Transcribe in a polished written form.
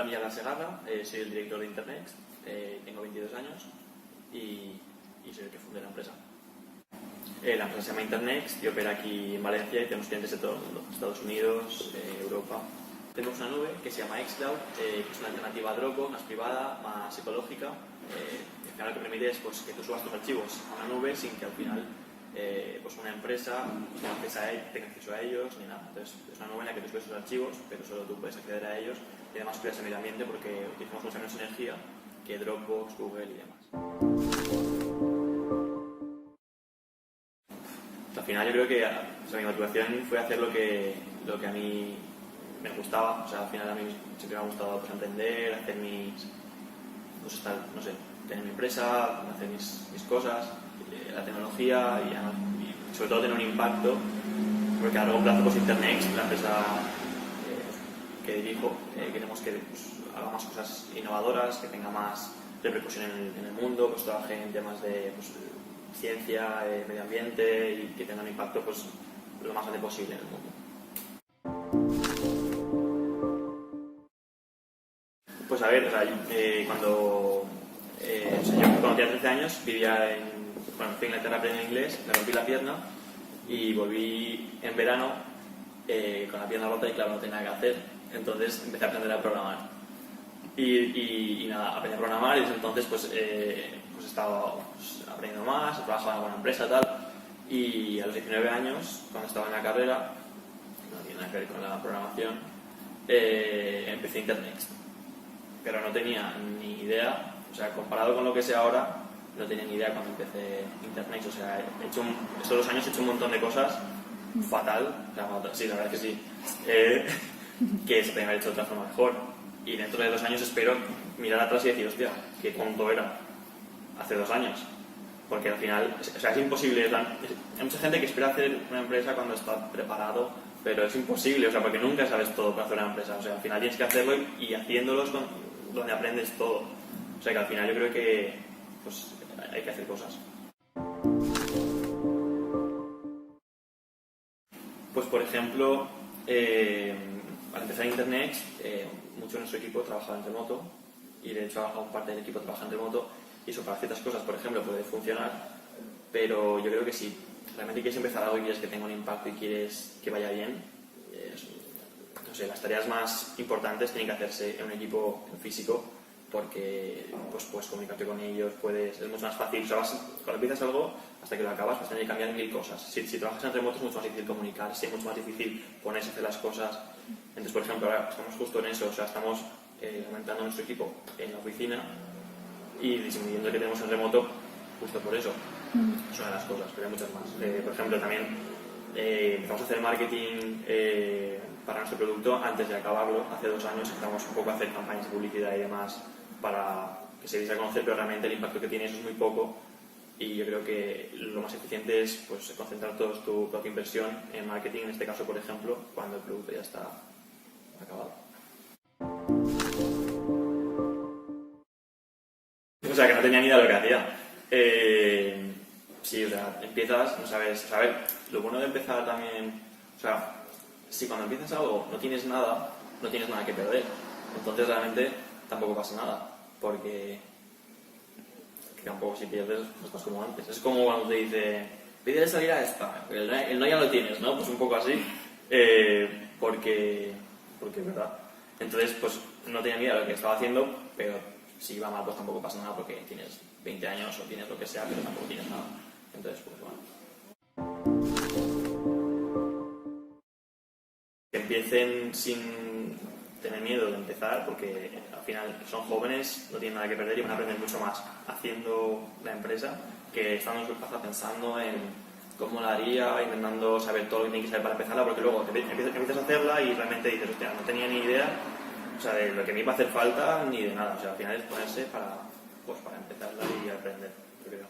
Miguel Segarra, soy el director de Internext, tengo 22 años y soy el que fundé la empresa. La empresa se llama Internext y opera aquí en Valencia y tenemos clientes de todo el mundo, Estados Unidos, Europa. Tenemos una nube que se llama xCloud, que es una alternativa a Dropbox, más privada, más ecológica. Al final lo que permite es pues, que tú subas tus archivos a una nube sin que al final pues una empresa tenga acceso a ellos ni nada. Entonces es una nube en la que tú subes tus archivos, pero solo tú puedes acceder a ellos y además cuidas el medio ambiente porque utilizamos mucha menos energía que Dropbox, Google y demás. Al final yo creo que mi motivación fue hacer lo que a mí me gustaba. O sea, al final a mí siempre me ha gustado pues, emprender, hacer tener mi empresa, hacer mis cosas, la tecnología y sobre todo tener un impacto, porque a largo plazo pues Internext, la empresa que dirijo, queremos que pues, haga más cosas innovadoras, que tenga más repercusión en el mundo, pues trabaje en temas de pues, ciencia, medio ambiente y que tenga un impacto pues, lo más grande posible en el mundo. Pues a ver, o sea, yo cuando tenía 13 años vivía fui a Inglaterra a aprender inglés, me rompí la pierna y volví en verano con la pierna rota y claro, no tenía nada que hacer. Entonces empecé a aprender a programar. Y nada, aprendí a programar y desde entonces pues estaba aprendiendo más, trabajaba en una empresa y tal. Y a los 19 años, cuando estaba en la carrera, no tiene nada que ver con la programación, empecé Internext. Pero no tenía ni idea, o sea, comparado con lo que sé ahora, no tenía ni idea cuando empecé Internext. O sea, estos 2 años he hecho un montón de cosas fatal, o sea, sí, la verdad es que sí, que se podrían haber hecho de otra forma mejor. Y dentro de 2 años espero mirar atrás y decir, hostia, qué tonto era hace 2 años. Porque al final, o sea, es imposible. Hay mucha gente que espera hacer una empresa cuando está preparado, pero es imposible, o sea, porque nunca sabes todo para hacer una empresa. O sea, al final tienes que hacerlo y haciéndolo es donde aprendes todo. O sea, que al final yo creo que pues, hay que hacer cosas. Pues, por ejemplo, al empezar Internext, mucho de nuestro equipo trabajaba en remoto y de hecho aún parte del equipo trabaja en remoto y eso para ciertas cosas, por ejemplo, puede funcionar, pero yo creo que si realmente quieres empezar algo y quieres que tenga un impacto y quieres que vaya bien, no sé, las tareas más importantes tienen que hacerse en un equipo físico porque pues puedes comunicarte con ellos, es mucho más fácil. O sea, cuando empiezas algo, hasta que lo acabas, vas a tener que cambiar 1000 cosas. Si trabajas en remoto es mucho más difícil comunicarse, es mucho más difícil ponerse a hacer las cosas. Entonces, por ejemplo, ahora estamos justo en eso, o sea, estamos aumentando nuestro equipo en la oficina y disminuyendo el que tenemos en remoto justo por eso. Es una de las cosas, pero hay muchas más. Por ejemplo, también empezamos a hacer marketing para nuestro producto antes de acabarlo. Hace 2 años empezamos un poco a hacer campañas de publicidad y demás para que se diese a conocer, pero realmente el impacto que tiene eso es muy poco y yo creo que lo más eficiente es pues, concentrar toda tu inversión en marketing, en este caso, por ejemplo, cuando el producto ya está acabado. O sea, que no tenía ni idea de lo que hacía. Sí, o sea, empiezas, no sabes. A ver, lo bueno de empezar también, o sea, si cuando empiezas algo no tienes nada que perder. Entonces realmente tampoco pasa nada, porque tampoco si pierdes no estás como antes. Es como cuando te dice, pídele salir a esta, el no ya lo tienes, ¿no? Pues un poco así, porque es verdad. Entonces, pues no tenía ni idea de lo que estaba haciendo, pero si iba mal, pues tampoco pasa nada porque tienes 20 años o tienes lo que sea, pero tampoco tienes nada. Entonces, pues bueno. Que empiecen sin tener miedo de empezar, porque al final son jóvenes, no tienen nada que perder y van a aprender mucho más haciendo la empresa que estando en su casa pensando en cómo la haría, intentando saber todo lo que tiene que saber para empezarla, porque luego empiezas a hacerla y realmente dices, hostia, no tenía ni idea, o sea, de lo que me iba a hacer falta ni de nada. O sea, al final es ponerse para empezarla y aprender, yo creo.